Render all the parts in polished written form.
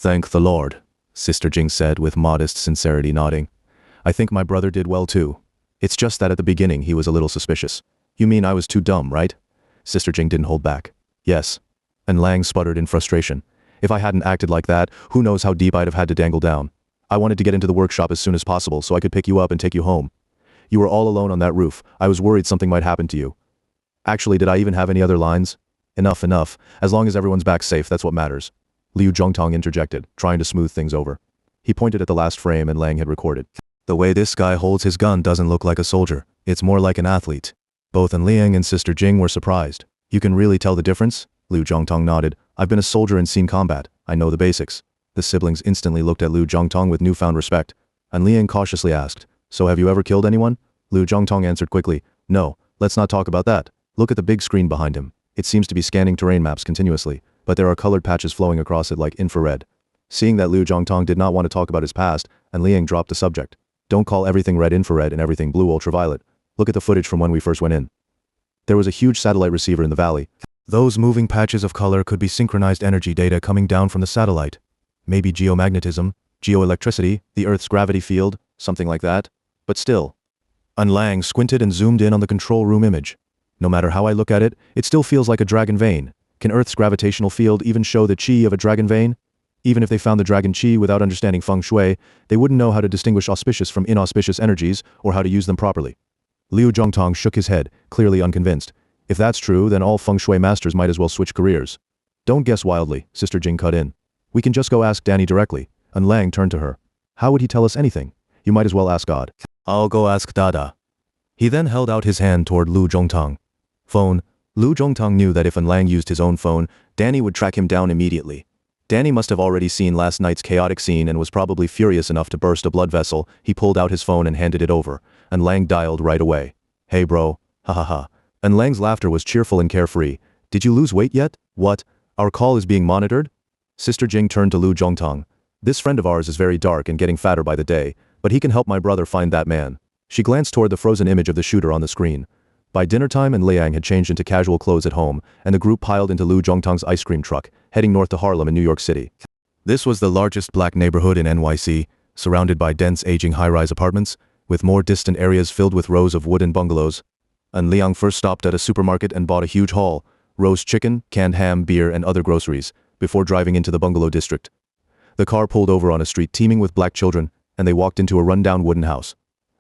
Thank the Lord, Sister Jing said with modest sincerity, nodding. I think my brother did well too. It's just that at the beginning he was a little suspicious. You mean I was too dumb, right? Sister Jing didn't hold back. Yes. And Lang sputtered in frustration. If I hadn't acted like that, who knows how deep I'd have had to dangle down. I wanted to get into the workshop as soon as possible so I could pick you up and take you home. You were all alone on that roof. I was worried something might happen to you. Actually, did I even have any other lines? Enough. As long as everyone's back safe, that's what matters. Liu Zhongtong interjected, trying to smooth things over. He pointed at the last frame and Lang had recorded. The way this guy holds his gun doesn't look like a soldier. It's more like an athlete. Both An Liang and Sister Jing were surprised. You can really tell the difference? Liu Zhongtong nodded. I've been a soldier and seen combat. I know the basics. The siblings instantly looked at Liu Zhongtong with newfound respect. An Liang cautiously asked, so have you ever killed anyone? Liu Zhongtong answered quickly, no, let's not talk about that. Look at the big screen behind him. It seems to be scanning terrain maps continuously, but there are colored patches flowing across it like infrared. Seeing that Liu Zhongtong did not want to talk about his past, An Liang dropped the subject. Don't call everything red infrared and everything blue ultraviolet. Look at the footage from when we first went in. There was a huge satellite receiver in the valley. Those moving patches of color could be synchronized energy data coming down from the satellite. Maybe geomagnetism, geoelectricity, the Earth's gravity field, something like that. But still. An Lang squinted and zoomed in on the control room image. No matter how I look at it, it still feels like a dragon vein. Can Earth's gravitational field even show the chi of a dragon vein? Even if they found the dragon chi without understanding Feng Shui, they wouldn't know how to distinguish auspicious from inauspicious energies or how to use them properly. Liu Zhongtong shook his head, clearly unconvinced. If that's true, then all Feng Shui masters might as well switch careers. Don't guess wildly, Sister Jing cut in. We can just go ask Danny directly. An Lang turned to her. How would he tell us anything? You might as well ask God. I'll go ask Dada. He then held out his hand toward Liu Zhongtong. Phone. Liu Zhongtong knew that if An Lang used his own phone, Danny would track him down immediately. Danny must have already seen last night's chaotic scene and was probably furious enough to burst a blood vessel. He pulled out his phone and handed it over. An Lang dialed right away. Hey bro. Ha ha ha. An Lang's laughter was cheerful and carefree. Did you lose weight yet? What? Our call is being monitored? Sister Jing turned to Liu Zhongtong. This friend of ours is very dark and getting fatter by the day, but he can help my brother find that man. She glanced toward the frozen image of the shooter on the screen. By dinner time, An Liang had changed into casual clothes at home, and the group piled into Liu Zhongtong's ice cream truck, heading north to Harlem in New York City. This was the largest black neighborhood in NYC, surrounded by dense aging high-rise apartments, with more distant areas filled with rows of wooden bungalows. An Liang first stopped at a supermarket and bought a huge haul, roast chicken, canned ham, beer, and other groceries, before driving into the bungalow district. The car pulled over on a street teeming with black children, and they walked into a rundown wooden house.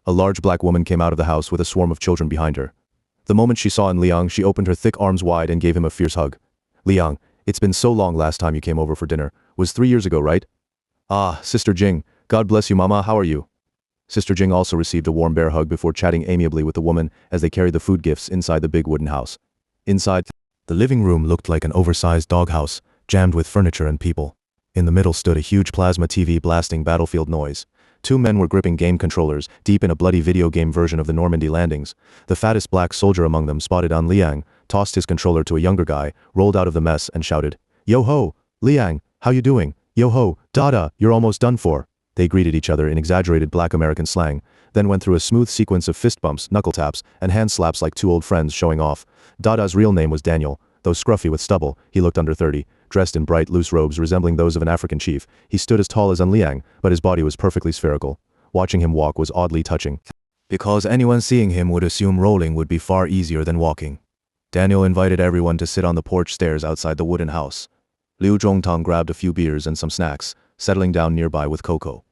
A large black woman came out of the house with a swarm of children behind her. The moment she saw An Liang, she opened her thick arms wide and gave him a fierce hug. Liang, it's been so long last time you came over for dinner. Was 3 years ago, right? Ah, Sister Jing. God bless you, Mama. How are you? Sister Jing also received a warm bear hug before chatting amiably with the woman as they carried the food gifts inside the big wooden house. Inside, the living room looked like an oversized doghouse, jammed with furniture and people. In the middle stood a huge plasma TV blasting battlefield noise. 2 men were gripping game controllers, deep in a bloody video game version of the Normandy landings. The fattest black soldier among them spotted An Liang, tossed his controller to a younger guy, rolled out of the mess and shouted, Yo-ho, Liang, how you doing? Yo-ho, Dada, you're almost done for. They greeted each other in exaggerated black American slang, then went through a smooth sequence of fist bumps, knuckle taps, and hand slaps like 2 old friends showing off. Dada's real name was Daniel. Though scruffy with stubble, he looked under 30, dressed in bright, loose robes resembling those of an African chief. He stood as tall as An Liang, but his body was perfectly spherical. Watching him walk was oddly touching, because anyone seeing him would assume rolling would be far easier than walking. Daniel invited everyone to sit on the porch stairs outside the wooden house. Liu Zhongtong grabbed a few beers and some snacks, settling down nearby with Coco.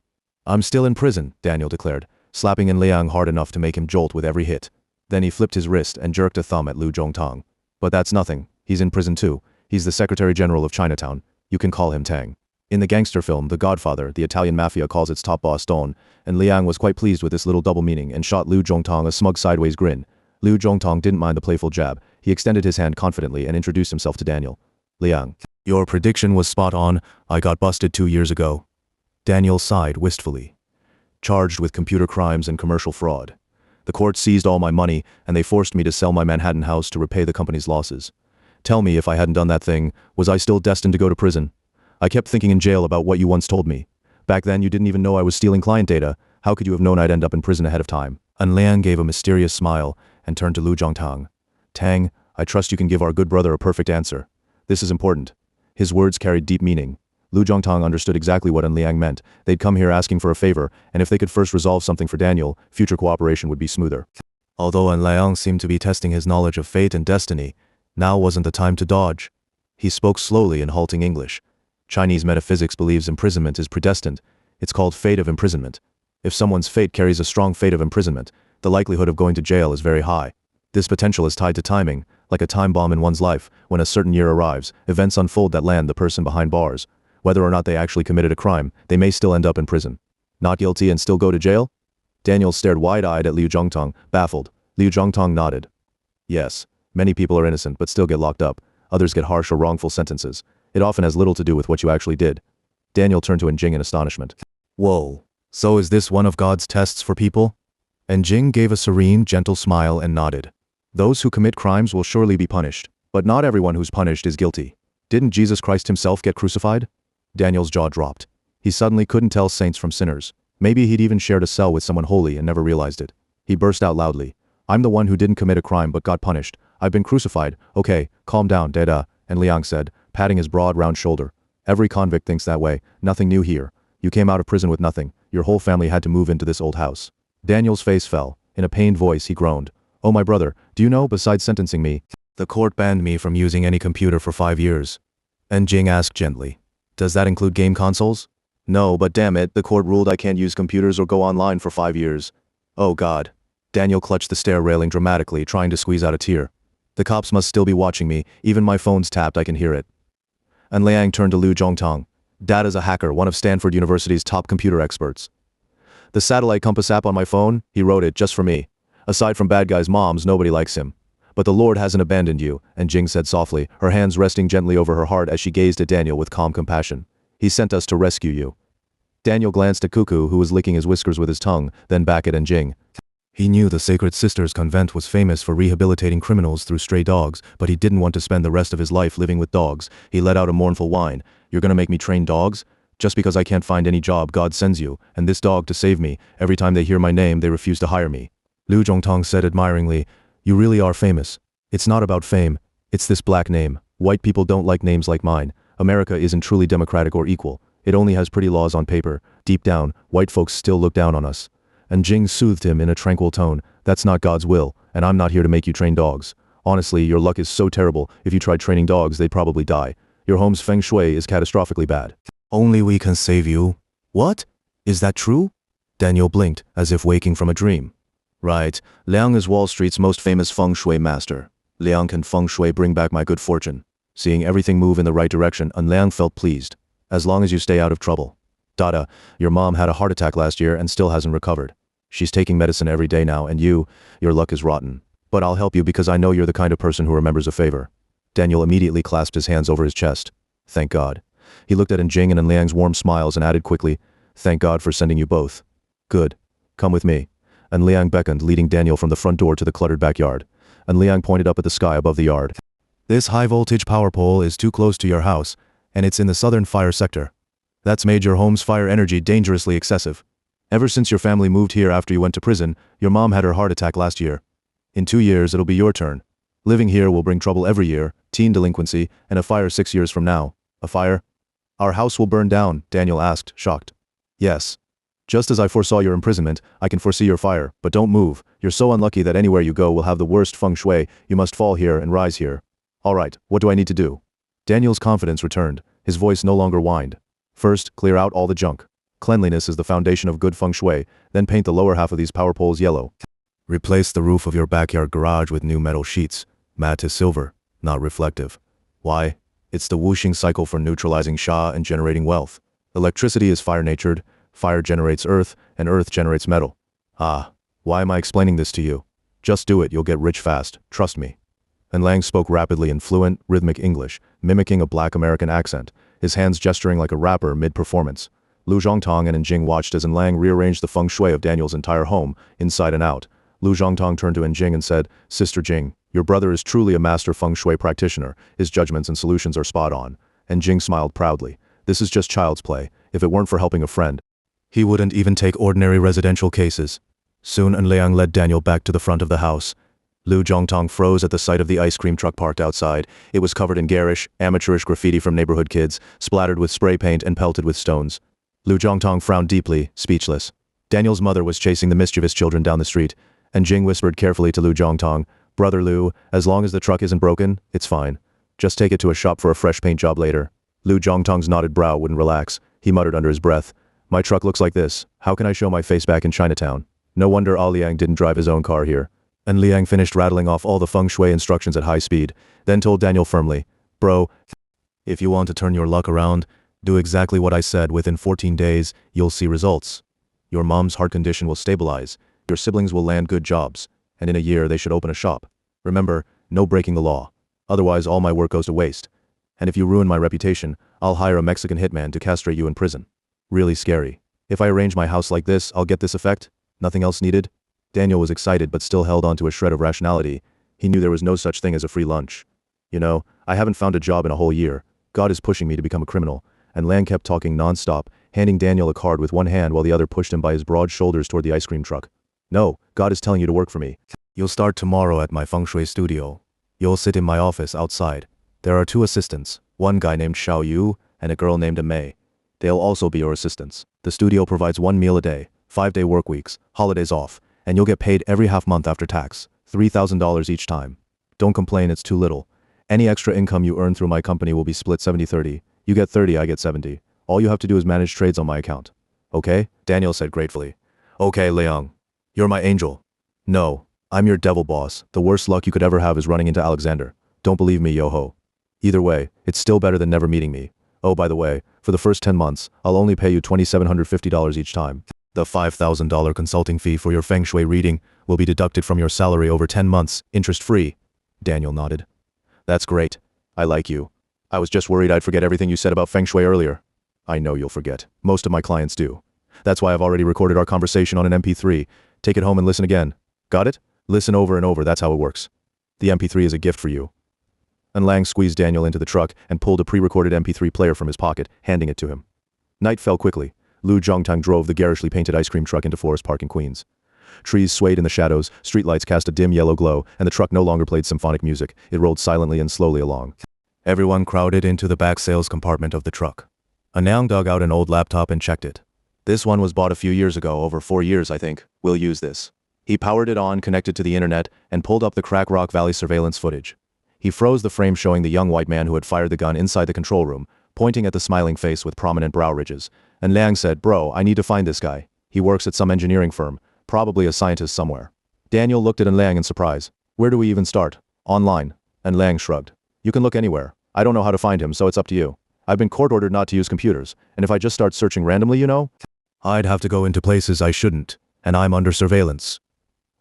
I'm still in prison, Daniel declared, slapping An Liang hard enough to make him jolt with every hit. Then he flipped his wrist and jerked a thumb at Liu Zhongtong. But that's nothing. He's in prison too. He's the Secretary General of Chinatown. You can call him Tang. In the gangster film The Godfather, the Italian mafia calls its top boss Don, and Liang was quite pleased with this little double meaning and shot Liu Zhongtong a smug sideways grin. Liu Zhongtong didn't mind the playful jab. He extended his hand confidently and introduced himself to Daniel. Liang, your prediction was spot on. I got busted 2 years ago. Daniel sighed wistfully. Charged with computer crimes and commercial fraud. The court seized all my money, and they forced me to sell my Manhattan house to repay the company's losses. Tell me, if I hadn't done that thing, was I still destined to go to prison? I kept thinking in jail about what you once told me. Back then you didn't even know I was stealing client data. How could you have known I'd end up in prison ahead of time? An Liang gave a mysterious smile and turned to Liu Zhongtong. Tang, I trust you can give our good brother a perfect answer. This is important. His words carried deep meaning. Lu Zhongtong understood exactly what An Liang meant. They'd come here asking for a favor, and if they could first resolve something for Daniel, future cooperation would be smoother. Although An Liang seemed to be testing his knowledge of fate and destiny, now wasn't the time to dodge. He spoke slowly in halting English. Chinese metaphysics believes imprisonment is predestined. It's called fate of imprisonment. If someone's fate carries a strong fate of imprisonment, the likelihood of going to jail is very high. This potential is tied to timing, like a time bomb in one's life. When a certain year arrives, events unfold that land the person behind bars. Whether or not they actually committed a crime, they may still end up in prison. Not guilty and still go to jail? Daniel stared wide-eyed at Liu Zhongtong, baffled. Liu Zhongtong nodded. Yes, many people are innocent but still get locked up. Others get harsh or wrongful sentences. It often has little to do with what you actually did. Daniel turned to Jing in astonishment. Whoa, so is this one of God's tests for people? Jing gave a serene, gentle smile and nodded. Those who commit crimes will surely be punished, but not everyone who's punished is guilty. Didn't Jesus Christ himself get crucified? Daniel's jaw dropped. He suddenly couldn't tell saints from sinners. Maybe he'd even shared a cell with someone holy and never realized it. He burst out loudly. I'm the one who didn't commit a crime but got punished. I've been crucified. Okay, calm down, Dada, and Liang said, patting his broad, round shoulder. Every convict thinks that way. Nothing new here. You came out of prison with nothing. Your whole family had to move into this old house. Daniel's face fell. In a pained voice, he groaned. Oh, my brother, do you know, besides sentencing me, the court banned me from using any computer for 5 years. Jing asked gently. Does that include game consoles? No, but damn it, the court ruled I can't use computers or go online for 5 years. Oh God. Daniel clutched the stair railing dramatically, trying to squeeze out a tear. The cops must still be watching me. Even my phone's tapped, I can hear it. An Liang turned to Liu Zhongtong. Dad is a hacker, one of Stanford University's top computer experts. The satellite compass app on my phone, he wrote it just for me. Aside from bad guys' moms, nobody likes him. But the Lord hasn't abandoned you, and Jing said softly, her hands resting gently over her heart as she gazed at Daniel with calm compassion. He sent us to rescue you. Daniel glanced at Cuckoo, who was licking his whiskers with his tongue, then back at Jing. He knew the Sacred Sisters Convent was famous for rehabilitating criminals through stray dogs, but he didn't want to spend the rest of his life living with dogs. He let out a mournful whine. You're gonna make me train dogs? Just because I can't find any job God sends you, and this dog to save me, every time they hear my name they refuse to hire me. Liu Zhongtong said admiringly, you really are famous. It's not about fame, it's this black name. White people don't like names like mine. America isn't truly democratic or equal. It only has pretty laws on paper. Deep down, white folks still look down on us. And Jing soothed him in a tranquil tone. That's not God's will, and I'm not here to make you train dogs. Honestly, your luck is so terrible, if you tried training dogs they'd probably die. Your home's Feng Shui is catastrophically bad. Only we can save you. What? Is that true? Daniel blinked, as if waking from a dream. Right, Liang is Wall Street's most famous Feng Shui master. Liang can Feng Shui bring back my good fortune. Seeing everything move in the right direction, Liang felt pleased. As long as you stay out of trouble. Dada, your mom had a heart attack last year and still hasn't recovered. She's taking medicine every day now, and your luck is rotten. But I'll help you because I know you're the kind of person who remembers a favor. Daniel immediately clasped his hands over his chest. Thank God. He looked at Jing and Liang's warm smiles and added quickly, thank God for sending you both. Good. Come with me. And Liang beckoned, leading Daniel from the front door to the cluttered backyard. And Liang pointed up at the sky above the yard. This high-voltage power pole is too close to your house, and it's in the southern fire sector. That's made your home's fire energy dangerously excessive. Ever since your family moved here after you went to prison, your mom had her heart attack last year. In 2 years, it'll be your turn. Living here will bring trouble every year, teen delinquency, and a fire 6 years from now. A fire? Our house will burn down, Daniel asked, shocked. Yes. Just as I foresaw your imprisonment, I can foresee your fire, but don't move. You're so unlucky that anywhere you go will have the worst feng shui. You must fall here and rise here. All right, what do I need to do? Daniel's confidence returned. His voice no longer whined. First, clear out all the junk. Cleanliness is the foundation of good feng shui, then paint the lower half of these power poles yellow. Replace the roof of your backyard garage with new metal sheets. Matte to silver, not reflective. Why? It's the whooshing cycle for neutralizing Sha and generating wealth. Electricity is fire-natured, fire generates earth, and earth generates metal. Ah, why am I explaining this to you? Just do it, you'll get rich fast, trust me. And Lang spoke rapidly in fluent, rhythmic English, mimicking a black American accent, his hands gesturing like a rapper mid-performance. Liu Zhongtong and Jing watched as Lang rearranged the feng shui of Daniel's entire home, inside and out. Liu Zhongtong turned to Jing and said, Sister Jing, your brother is truly a master feng shui practitioner. His judgments and solutions are spot on. And Jing smiled proudly. This is just child's play. If it weren't for helping a friend, he wouldn't even take ordinary residential cases. Soon Liang led Daniel back to the front of the house. Lu Zhongtong froze at the sight of the ice cream truck parked outside. It was covered in garish, amateurish graffiti from neighborhood kids, splattered with spray paint and pelted with stones. Lu Zhongtong frowned deeply, speechless. Daniel's mother was chasing the mischievous children down the street, and Jing whispered carefully to Lu Zhongtong, "Brother Lu, as long as the truck isn't broken, it's fine. Just take it to a shop for a fresh paint job later." Lu Zhongtong's knotted brow wouldn't relax. He muttered under his breath, "My truck looks like this. How can I show my face back in Chinatown?" No wonder Liang didn't drive his own car here. And Liang finished rattling off all the Feng Shui instructions at high speed, then told Daniel firmly, "Bro, if you want to turn your luck around, do exactly what I said. Within 14 days, you'll see results. Your mom's heart condition will stabilize, your siblings will land good jobs, and in a year they should open a shop. Remember, no breaking the law. Otherwise all my work goes to waste. And if you ruin my reputation, I'll hire a Mexican hitman to castrate you in prison. Really scary. If I arrange my house like this, I'll get this effect? Nothing else needed?" Daniel was excited but still held on to a shred of rationality. He knew there was no such thing as a free lunch. "You know, I haven't found a job in a whole year. God is pushing me to become a criminal." And Lang kept talking non-stop, handing Daniel a card with one hand while the other pushed him by his broad shoulders toward the ice cream truck. "No, God is telling you to work for me. You'll start tomorrow at my Feng Shui studio. You'll sit in my office outside. There are 2 assistants, one guy named Xiao Yu and a girl named Mei. They'll also be your assistants. The studio provides 1 meal a day, 5-day work weeks, holidays off, and you'll get paid every half month after tax, $3,000 each time. Don't complain, it's too little. Any extra income you earn through my company will be split 70-30. You get 30, I get 70. All you have to do is manage trades on my account. Okay?" Daniel said gratefully. "Okay, Liang. You're my angel." "No, I'm your devil boss. The worst luck you could ever have is running into Alexander. Don't believe me, yo-ho. Either way, it's still better than never meeting me. Oh, by the way, for the first 10 months, I'll only pay you $2,750 each time. The $5,000 consulting fee for your Feng Shui reading will be deducted from your salary over 10 months, interest-free." Daniel nodded. "That's great. I like you. I was just worried I'd forget everything you said about Feng Shui earlier." "I know you'll forget. Most of my clients do. That's why I've already recorded our conversation on an MP3. Take it home and listen again. Got it? Listen over and over, that's how it works. The MP3 is a gift for you." And Lang squeezed Daniel into the truck and pulled a pre-recorded MP3 player from his pocket, handing it to him. Night fell quickly. Lu Zhongtang drove the garishly painted ice cream truck into Forest Park in Queens. Trees swayed in the shadows, streetlights cast a dim yellow glow, and the truck no longer played symphonic music. It rolled silently and slowly along. Everyone crowded into the back sales compartment of the truck. Anang dug out an old laptop and checked it. "This one was bought a few years ago, over 4 years I think. We'll use this." He powered it on, connected to the internet, and pulled up the Crack Rock Valley surveillance footage. He froze the frame showing the young white man who had fired the gun inside the control room, pointing at the smiling face with prominent brow ridges. And Liang said, "Bro, I need to find this guy. He works at some engineering firm, probably a scientist somewhere." Daniel looked at Liang in surprise. "Where do we even start?" "Online." And Liang shrugged. "You can look anywhere. I don't know how to find him, so it's up to you. I've been court-ordered not to use computers, and if I just start searching randomly, you know, I'd have to go into places I shouldn't, and I'm under surveillance."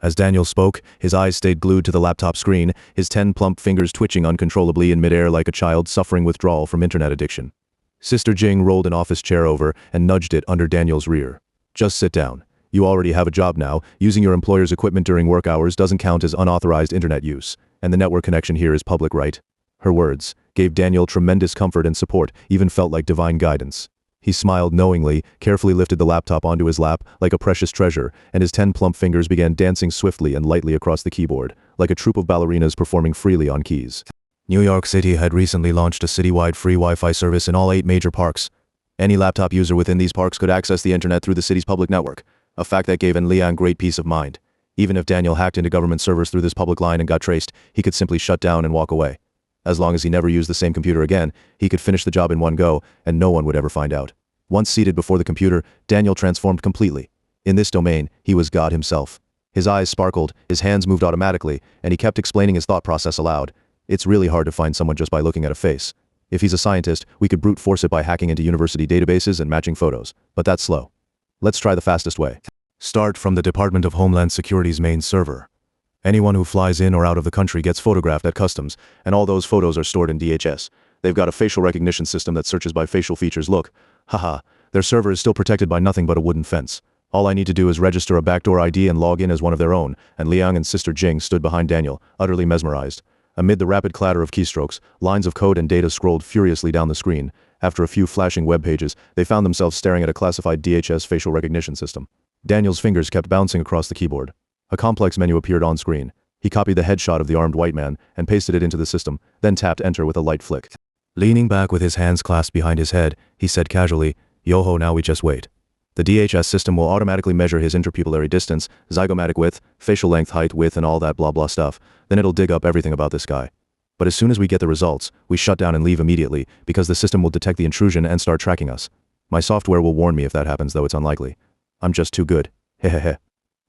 As Daniel spoke, his eyes stayed glued to the laptop screen, his 10 plump fingers twitching uncontrollably in midair like a child suffering withdrawal from internet addiction. Sister Jing rolled an office chair over and nudged it under Daniel's rear. "Just sit down. You already have a job now. Using your employer's equipment during work hours doesn't count as unauthorized internet use, and the network connection here is public, right?" Her words gave Daniel tremendous comfort and support, even felt like divine guidance. He smiled knowingly, carefully lifted the laptop onto his lap like a precious treasure, and his 10 plump fingers began dancing swiftly and lightly across the keyboard, like a troupe of ballerinas performing freely on keys. New York City had recently launched a citywide free Wi-Fi service in all 8 major parks. Any laptop user within these parks could access the internet through the city's public network, a fact that gave Liang great peace of mind. Even if Daniel hacked into government servers through this public line and got traced, he could simply shut down and walk away. As long as he never used the same computer again, he could finish the job in one go, and no one would ever find out. Once seated before the computer, Daniel transformed completely. In this domain, he was God himself. His eyes sparkled, his hands moved automatically, and he kept explaining his thought process aloud. "It's really hard to find someone just by looking at a face. If he's a scientist, we could brute force it by hacking into university databases and matching photos. But that's slow. Let's try the fastest way. Start from the Department of Homeland Security's main server. Anyone who flies in or out of the country gets photographed at customs, and all those photos are stored in DHS. They've got a facial recognition system that searches by facial features. Look, haha, their server is still protected by nothing but a wooden fence. All I need to do is register a backdoor ID and log in as one of their own." And Liang and Sister Jing stood behind Daniel, utterly mesmerized. Amid the rapid clatter of keystrokes, lines of code and data scrolled furiously down the screen. After a few flashing web pages, they found themselves staring at a classified DHS facial recognition system. Daniel's fingers kept bouncing across the keyboard. A complex menu appeared on screen. He copied the headshot of the armed white man and pasted it into the system, then tapped enter with a light flick. Leaning back with his hands clasped behind his head, he said casually, "Yo-ho, now we just wait. The DHS system will automatically measure his interpupillary distance, zygomatic width, facial length, height, width, and all that blah blah stuff. Then it'll dig up everything about this guy. But as soon as we get the results, we shut down and leave immediately, because the system will detect the intrusion and start tracking us. My software will warn me if that happens, though it's unlikely. I'm just too good. Hehehe."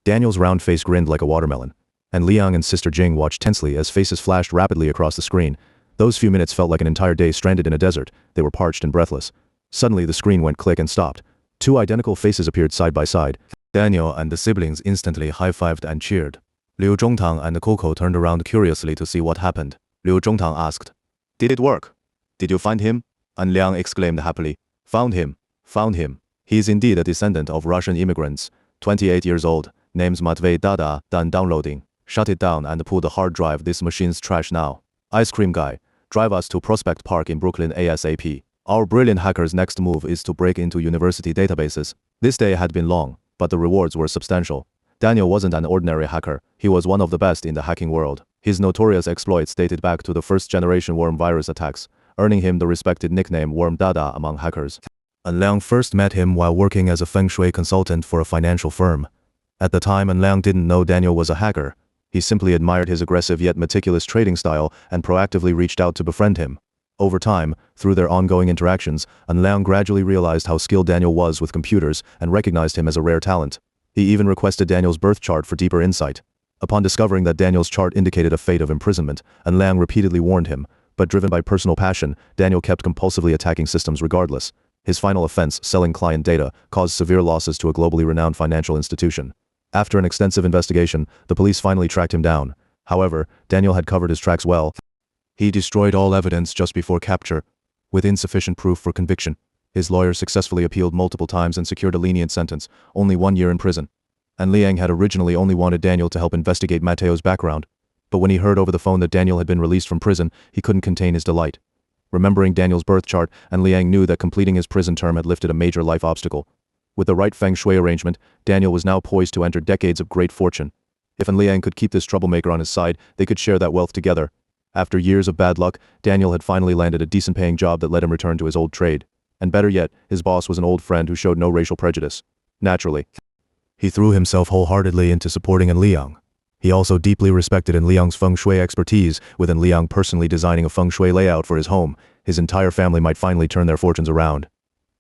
Daniel's round face grinned like a watermelon, and Liang and Sister Jing watched tensely as faces flashed rapidly across the screen. Those few minutes felt like an entire day stranded in a desert. They were parched and breathless. Suddenly the screen went click and stopped. Two identical faces appeared side by side. Daniel and the siblings instantly high-fived and cheered. Liu Zhongtang and Coco turned around curiously to see what happened. Liu Zhongtang asked, "Did it work? Did you find him?" And Liang exclaimed happily, "Found him. Found him. He is indeed a descendant of Russian immigrants, 28 years old, name's Matvey Dada, done downloading. Shut it down and pull the hard drive, this machine's trash now. Ice cream guy, drive us to Prospect Park in Brooklyn ASAP. Our brilliant hacker's next move is to break into university databases." This day had been long, but the rewards were substantial. Daniel wasn't an ordinary hacker, he was one of the best in the hacking world. His notorious exploits dated back to the first-generation worm virus attacks, earning him the respected nickname Worm Dada among hackers. And Liang first met him while working as a Feng Shui consultant for a financial firm. At the time, An Liang didn't know Daniel was a hacker. He simply admired his aggressive yet meticulous trading style and proactively reached out to befriend him. Over time, through their ongoing interactions, An Liang gradually realized how skilled Daniel was with computers and recognized him as a rare talent. He even requested Daniel's birth chart for deeper insight. Upon discovering that Daniel's chart indicated a fate of imprisonment, An Liang repeatedly warned him, but driven by personal passion, Daniel kept compulsively attacking systems regardless. His final offense, selling client data, caused severe losses to a globally renowned financial institution. After an extensive investigation, the police finally tracked him down. However, Daniel had covered his tracks well. He destroyed all evidence just before capture, with insufficient proof for conviction. His lawyer successfully appealed multiple times and secured a lenient sentence, only 1 year in prison. And Liang had originally only wanted Daniel to help investigate Mateo's background. But when he heard over the phone that Daniel had been released from prison, he couldn't contain his delight. Remembering Daniel's birth chart, and Liang knew that completing his prison term had lifted a major life obstacle. With the right Feng Shui arrangement, Daniel was now poised to enter decades of great fortune. If An Liang could keep this troublemaker on his side, they could share that wealth together. After years of bad luck, Daniel had finally landed a decent-paying job that let him return to his old trade. And better yet, his boss was an old friend who showed no racial prejudice. Naturally, he threw himself wholeheartedly into supporting An Liang. He also deeply respected An Liang's Feng Shui expertise, with An Liang personally designing a Feng Shui layout for his home. His entire family might finally turn their fortunes around.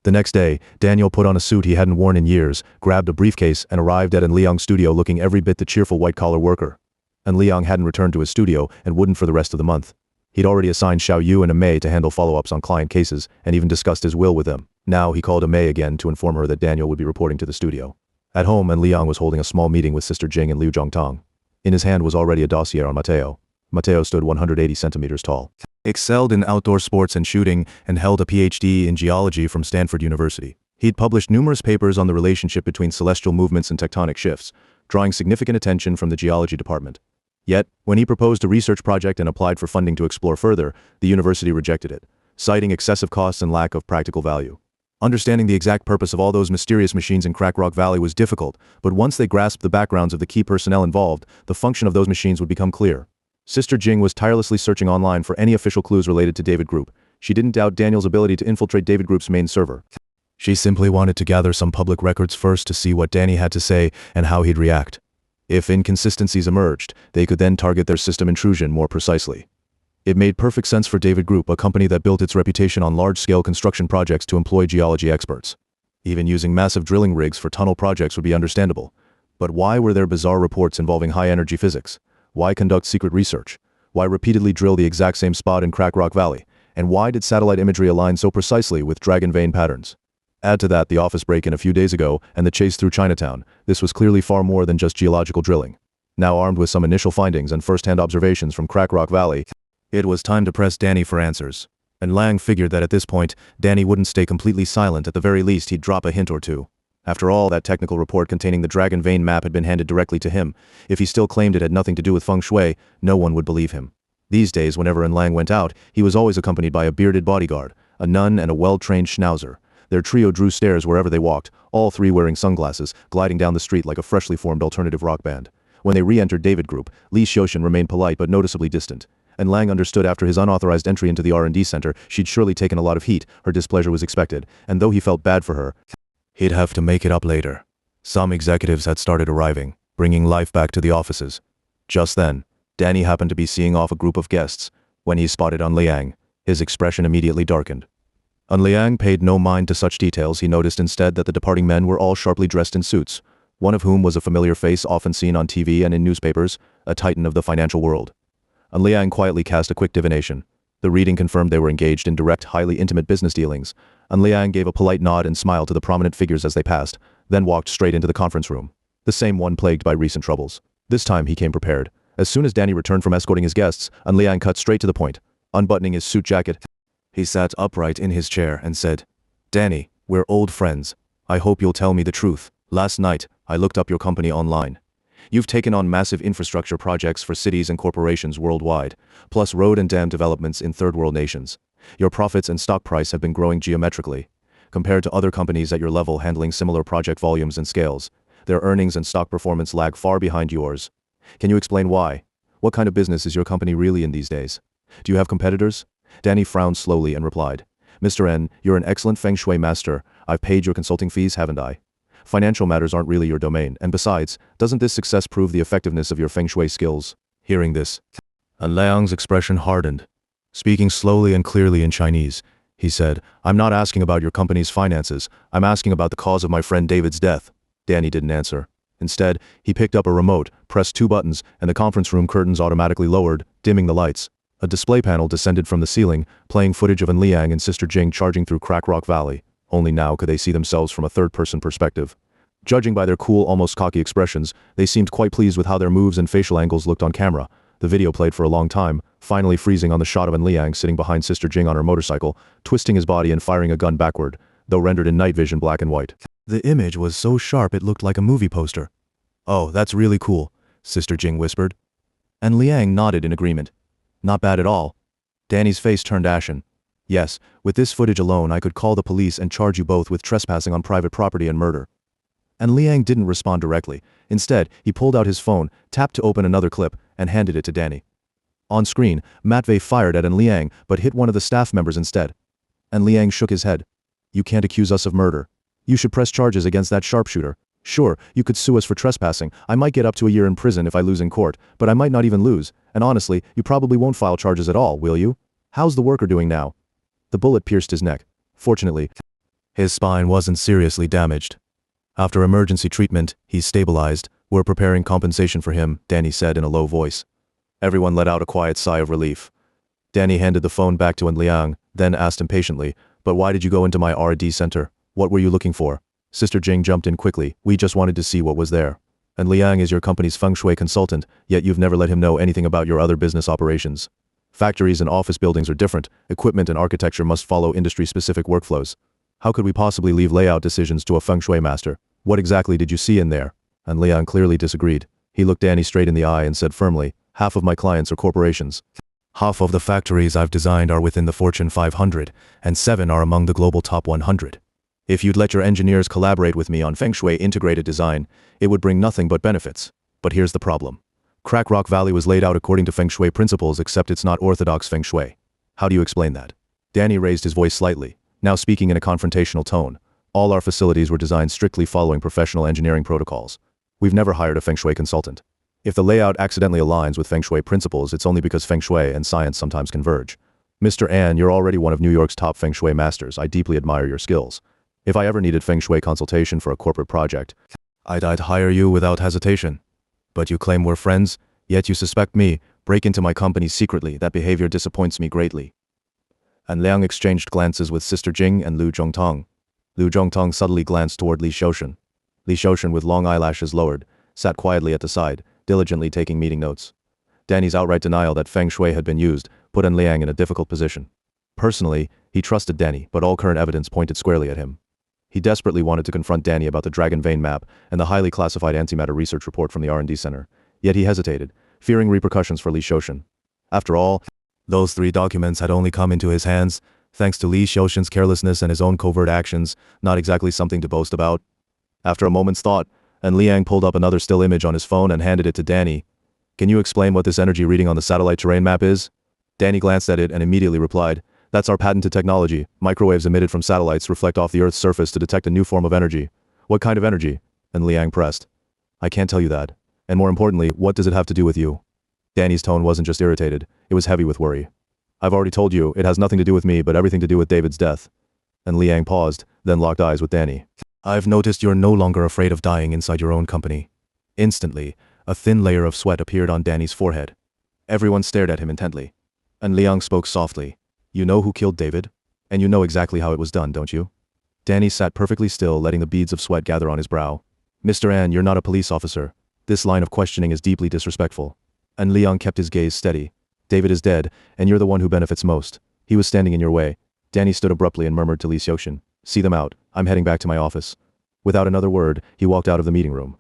The next day, Daniel put on a suit he hadn't worn in years, grabbed a briefcase, and arrived at An Liang's studio looking every bit the cheerful white-collar worker. An Liang hadn't returned to his studio and wouldn't for the rest of the month. He'd already assigned Xiao Yu and Mei to handle follow-ups on client cases, and even discussed his will with them. Now he called Mei again to inform her that Daniel would be reporting to the studio. At home, An Liang was holding a small meeting with Sister Jing and Liu Zhongtang. In his hand was already a dossier on Mateo. Mateo stood 180 centimeters tall, excelled in outdoor sports and shooting, and held a PhD in geology from Stanford University. He'd published numerous papers on the relationship between celestial movements and tectonic shifts, drawing significant attention from the geology department. Yet, when he proposed a research project and applied for funding to explore further, the university rejected it, citing excessive costs and lack of practical value. Understanding the exact purpose of all those mysterious machines in Crack Rock Valley was difficult, but once they grasped the backgrounds of the key personnel involved, the function of those machines would become clear. Sister Jing was tirelessly searching online for any official clues related to David Group. She didn't doubt Daniel's ability to infiltrate David Group's main server. She simply wanted to gather some public records first to see what Danny had to say and how he'd react. If inconsistencies emerged, they could then target their system intrusion more precisely. It made perfect sense for David Group, a company that built its reputation on large-scale construction projects, to employ geology experts. Even using massive drilling rigs for tunnel projects would be understandable. But why were there bizarre reports involving high-energy physics? Why conduct secret research? Why repeatedly drill the exact same spot in Crack Rock Valley? And why did satellite imagery align so precisely with dragon vein patterns? Add to that the office break-in a few days ago and the chase through Chinatown. This was clearly far more than just geological drilling. Now armed with some initial findings and first-hand observations from Crack Rock Valley, it was time to press Danny for answers. And Liang figured that at this point, Danny wouldn't stay completely silent. At the very least, he'd drop a hint or two. After all, that technical report containing the dragon vein map had been handed directly to him. If he still claimed it had nothing to do with Feng Shui, no one would believe him. These days, whenever An Liang went out, he was always accompanied by a bearded bodyguard, a nun, and a well-trained schnauzer. Their trio drew stares wherever they walked, all three wearing sunglasses, gliding down the street like a freshly formed alternative rock band. When they re-entered David Group, Li Xiaoshan remained polite but noticeably distant. And Lang understood after his unauthorized entry into the R&D center, she'd surely taken a lot of heat, her displeasure was expected, and though he felt bad for her, he'd have to make it up later. Some executives had started arriving, bringing life back to the offices. Just then, Danny happened to be seeing off a group of guests. When he spotted Un Liang, his expression immediately darkened. Un Liang paid no mind to such details. He noticed instead that the departing men were all sharply dressed in suits, one of whom was a familiar face often seen on TV and in newspapers, a titan of the financial world. Un Liang quietly cast a quick divination. The reading confirmed they were engaged in direct, highly intimate business dealings. Un Liang gave a polite nod and smile to the prominent figures as they passed, then walked straight into the conference room. The same one plagued by recent troubles. This time he came prepared. As soon as Danny returned from escorting his guests, Un Liang cut straight to the point. Unbuttoning his suit jacket, he sat upright in his chair and said, "Danny, we're old friends. I hope you'll tell me the truth. Last night, I looked up your company online. You've taken on massive infrastructure projects for cities and corporations worldwide, plus road and dam developments in third-world nations. Your profits and stock price have been growing geometrically. Compared to other companies at your level handling similar project volumes and scales, their earnings and stock performance lag far behind yours. Can you explain why? What kind of business is your company really in these days? Do you have competitors?" Danny frowned slowly and replied, "Mr. N, you're an excellent Feng Shui master. I've paid your consulting fees, haven't I? Financial matters aren't really your domain, and besides, doesn't this success prove the effectiveness of your Feng Shui skills?" Hearing this, Un Liang's expression hardened. Speaking slowly and clearly in Chinese, he said, "I'm not asking about your company's finances. I'm asking about the cause of my friend David's death." Danny didn't answer. Instead, he picked up a remote, pressed two buttons, and the conference room curtains automatically lowered, dimming the lights. A display panel descended from the ceiling, playing footage of Un Liang and Sister Jing charging through Crack Rock Valley. Only now could they see themselves from a third-person perspective. Judging by their cool, almost cocky expressions, they seemed quite pleased with how their moves and facial angles looked on camera. The video played for a long time, finally freezing on the shot of Un Liang sitting behind Sister Jing on her motorcycle, twisting his body and firing a gun backward, though rendered in night vision black and white. The image was so sharp it looked like a movie poster. "Oh, that's really cool," Sister Jing whispered. And Liang nodded in agreement. "Not bad at all." Danny's face turned ashen. "Yes, with this footage alone I could call the police and charge you both with trespassing on private property and murder." And Liang didn't respond directly. Instead, he pulled out his phone, tapped to open another clip, and handed it to Danny. On screen, Matvey fired at Un Liang but hit one of the staff members instead. And Liang shook his head. "You can't accuse us of murder. You should press charges against that sharpshooter. Sure, you could sue us for trespassing. I might get up to a year in prison if I lose in court, but I might not even lose. And honestly, you probably won't file charges at all, will you? How's the worker doing now?" The bullet pierced his neck. Fortunately, his spine wasn't seriously damaged. "After emergency treatment, he's stabilized. We're preparing compensation for him," Danny said in a low voice. Everyone let out a quiet sigh of relief. Danny handed the phone back to Un Liang, then asked impatiently, "But why did you go into my R&D center? What were you looking for?" Sister Jing jumped in quickly. "We just wanted to see what was there. And Liang is your company's Feng Shui consultant, yet you've never let him know anything about your other business operations. Factories and office buildings are different. Equipment and architecture must follow industry-specific workflows. How could we possibly leave layout decisions to a Feng Shui master? What exactly did you see in there?" And Liang clearly disagreed. He looked Danny straight in the eye and said firmly, "Half of my clients are corporations. Half of the factories I've designed are within the Fortune 500, and 7 are among the global top 100. If you'd let your engineers collaborate with me on Feng Shui integrated design, it would bring nothing but benefits. But here's the problem. Crack Rock Valley was laid out according to Feng Shui principles, except it's not orthodox Feng Shui. How do you explain that?" Danny raised his voice slightly, now speaking in a confrontational tone. "All our facilities were designed strictly following professional engineering protocols. We've never hired a Feng Shui consultant. If the layout accidentally aligns with Feng Shui principles, it's only because Feng Shui and science sometimes converge. Mr. An, you're already one of New York's top Feng Shui masters. I deeply admire your skills. If I ever needed Feng Shui consultation for a corporate project, I'd hire you without hesitation. But you claim we're friends, yet you suspect me, break into my company secretly. That behavior disappoints me greatly." And Liang exchanged glances with Sister Jing and Lu Zhongtong. Lu Zhongtong subtly glanced toward Li Xiaoshan. Li Xiaoshan, with long eyelashes lowered, sat quietly at the side, diligently taking meeting notes. Danny's outright denial that Feng Shui had been used put Un Liang in a difficult position. Personally, he trusted Danny, but all current evidence pointed squarely at him. He desperately wanted to confront Danny about the Dragon Vein map and the highly classified antimatter research report from the R&D center. Yet he hesitated, fearing repercussions for Li Xiaoshan. After all, those 3 documents had only come into his hands thanks to Li Xiaoshan's carelessness and his own covert actions, not exactly something to boast about. After a moment's thought, and Liang pulled up another still image on his phone and handed it to Danny. Can you explain what this energy reading on the satellite terrain map is? Danny glanced at it and immediately replied, that's our patented technology. Microwaves emitted from satellites reflect off the Earth's surface to detect a new form of energy. What kind of energy? And Liang pressed. I can't tell you that. And more importantly, what does it have to do with you? Danny's tone wasn't just irritated, it was heavy with worry. I've already told you, it has nothing to do with me but everything to do with David's death. And Liang paused, then locked eyes with Danny. I've noticed you're no longer afraid of dying inside your own company. Instantly, a thin layer of sweat appeared on Danny's forehead. Everyone stared at him intently. And Liang spoke softly. You know who killed David? And you know exactly how it was done, don't you? Danny sat perfectly still, letting the beads of sweat gather on his brow. Mr. An, you're not a police officer. This line of questioning is deeply disrespectful. And Liang kept his gaze steady. David is dead, and you're the one who benefits most. He was standing in your way. Danny stood abruptly and murmured to Li Xiuxian. See them out. I'm heading back to my office. Without another word, he walked out of the meeting room.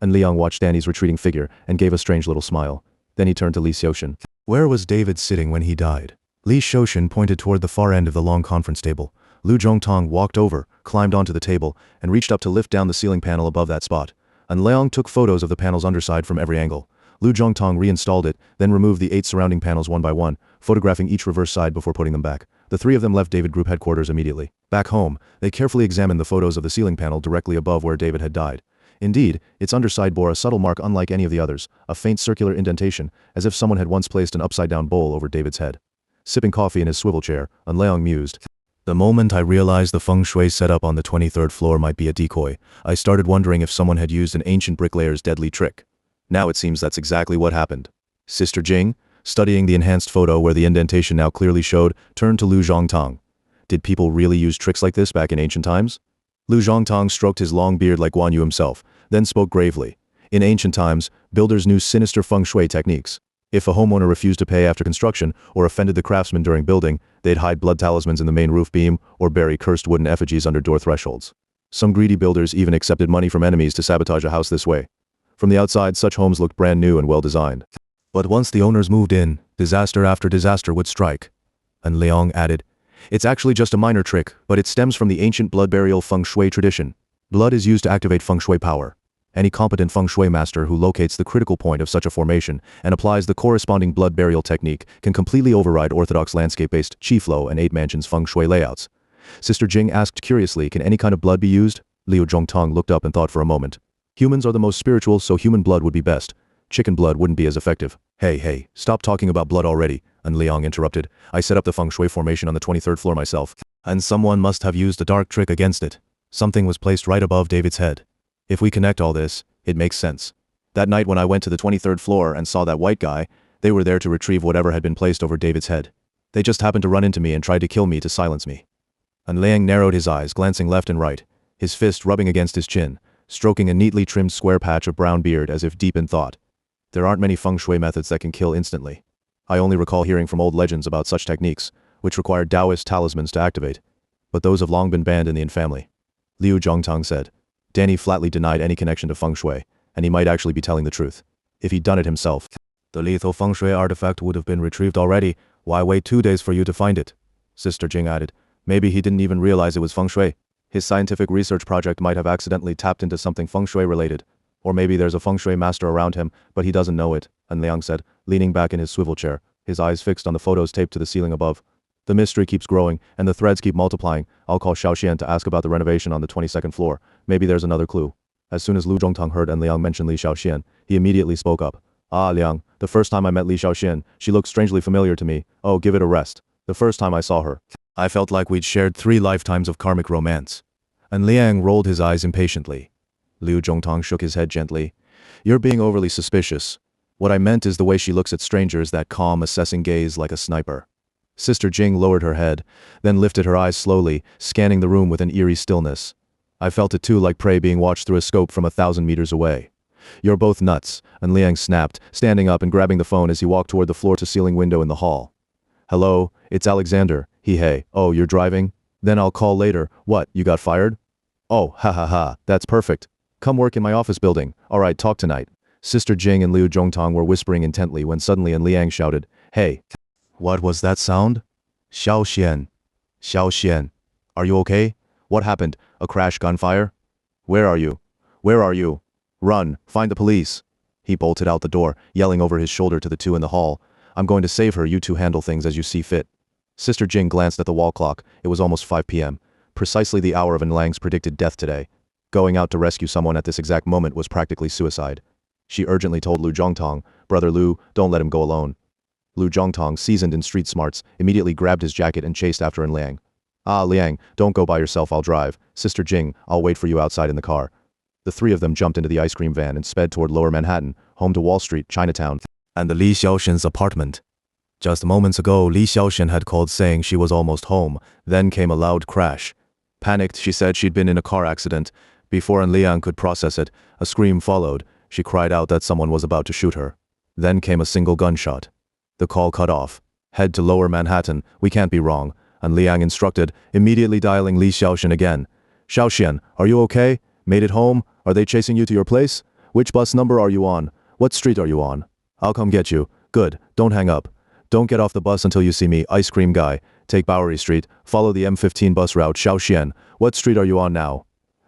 And Liang watched Danny's retreating figure and gave a strange little smile. Then he turned to Li Xiuxian. Where was David sitting when he died? Li Xiuxian pointed toward the far end of the long conference table. Lu Zhongtong walked over, climbed onto the table, and reached up to lift down the ceiling panel above that spot. And Liang took photos of the panel's underside from every angle. Lu Zhongtong reinstalled it, then removed the 8 surrounding panels one by one, photographing each reverse side before putting them back. The 3 of them left David Group headquarters immediately. Back home, they carefully examined the photos of the ceiling panel directly above where David had died. Indeed, its underside bore a subtle mark unlike any of the others, a faint circular indentation, as if someone had once placed an upside-down bowl over David's head. Sipping coffee in his swivel chair, Liang mused. The moment I realized the Feng Shui setup on the 23rd floor might be a decoy, I started wondering if someone had used an ancient bricklayer's deadly trick. Now it seems that's exactly what happened. Sister Jing, studying the enhanced photo where the indentation now clearly showed, turned to Lu Zhongtong. Did people really use tricks like this back in ancient times? Lu Zhongtong stroked his long beard like Guan Yu himself, then spoke gravely. In ancient times, builders knew sinister Feng Shui techniques. If a homeowner refused to pay after construction or offended the craftsman during building, they'd hide blood talismans in the main roof beam or bury cursed wooden effigies under door thresholds. Some greedy builders even accepted money from enemies to sabotage a house this way. From the outside, such homes looked brand new and well-designed. But once the owners moved in, disaster after disaster would strike. And Liang added, it's actually just a minor trick, but it stems from the ancient blood burial Feng Shui tradition. Blood is used to activate Feng Shui power. Any competent Feng Shui master who locates the critical point of such a formation and applies the corresponding blood burial technique can completely override orthodox landscape-based Qi Flow and 8 mansions Feng Shui layouts. Sister Jing asked curiously, can any kind of blood be used? Liu Zhongtong looked up and thought for a moment. Humans are the most spiritual, so human blood would be best. Chicken blood wouldn't be as effective. Hey, stop talking about blood already, and Liang interrupted. I set up the Feng Shui formation on the 23rd floor myself. And someone must have used a dark trick against it. Something was placed right above David's head. If we connect all this, it makes sense. That night when I went to the 23rd floor and saw that white guy, they were there to retrieve whatever had been placed over David's head. They just happened to run into me and tried to kill me to silence me. And Liang narrowed his eyes, glancing left and right, his fist rubbing against his chin, stroking a neatly trimmed square patch of brown beard as if deep in thought. There aren't many Feng Shui methods that can kill instantly. I only recall hearing from old legends about such techniques, which required Taoist talismans to activate. But those have long been banned in the Yin family. Liu Zhongtong said. Danny flatly denied any connection to Feng Shui, and he might actually be telling the truth. If he'd done it himself. The lethal Feng Shui artifact would have been retrieved already. Why wait 2 days for you to find it? Sister Jing added. Maybe he didn't even realize it was Feng Shui. His scientific research project might have accidentally tapped into something Feng Shui related. Or maybe there's a Feng Shui master around him, but he doesn't know it, and Liang said, leaning back in his swivel chair, his eyes fixed on the photos taped to the ceiling above. The mystery keeps growing, and the threads keep multiplying. I'll call Xiaoxian to ask about the renovation on the 22nd floor. Maybe there's another clue. As soon as Lu Zhongtong heard and Liang mention Li Xiaoxian, he immediately spoke up. Ah, Liang, the first time I met Li Xiaoxian, she looked strangely familiar to me. Oh, give it a rest. The first time I saw her, I felt like we'd shared 3 lifetimes of karmic romance. And Liang rolled his eyes impatiently. Liu Zhongtong shook his head gently. You're being overly suspicious. What I meant is the way she looks at strangers, that calm, assessing gaze like a sniper. Sister Jing lowered her head, then lifted her eyes slowly, scanning the room with an eerie stillness. I felt it too, like prey being watched through a scope from 1,000 meters away. You're both nuts, and Liang snapped, standing up and grabbing the phone as he walked toward the floor-to-ceiling window in the hall. Hello, it's Alexander. Hey, oh, you're driving? Then I'll call later. What, you got fired? Oh, ha, that's perfect. Come work in my office building. Alright, talk tonight. Sister Jing and Liu Zhongtong were whispering intently when suddenly Liang shouted, Hey! What was that sound? Xiaoxian. Are you okay? What happened? A crash, gunfire? Where are you? Run, find the police. He bolted out the door, yelling over his shoulder to the two in the hall. I'm going to save her, you two handle things as you see fit. Sister Jing glanced at the wall clock. It was almost 5 p.m. Precisely the hour of Enlang's predicted death today. Going out to rescue someone at this exact moment was practically suicide. She urgently told Lu Zhongtong, Brother Lu, don't let him go alone. Lu Zhongtong, seasoned in street smarts, immediately grabbed his jacket and chased after Enlang. Ah, Liang, don't go by yourself, I'll drive. Sister Jing, I'll wait for you outside in the car. The three of them jumped into the ice cream van and sped toward Lower Manhattan, home to Wall Street, Chinatown, and the Li Xiaoshen's apartment. Just moments ago, Li Xiaoshen had called saying she was almost home. Then came a loud crash. Panicked, she said she'd been in a car accident. Before Liang could process it, a scream followed. She cried out that someone was about to shoot her. Then came a single gunshot. The call cut off. Head to Lower Manhattan, we can't be wrong. And Liang instructed, immediately dialing Li Xiaoshen again. Xiaoxian, are you okay? Made it home? Are they chasing you to your place? Which bus number are you on? What street are you on? I'll come get you. Good, don't hang up. Don't get off the bus until you see me, ice cream guy. Take Bowery Street, follow the M15 bus route, Xiaoxian. What street are you on now?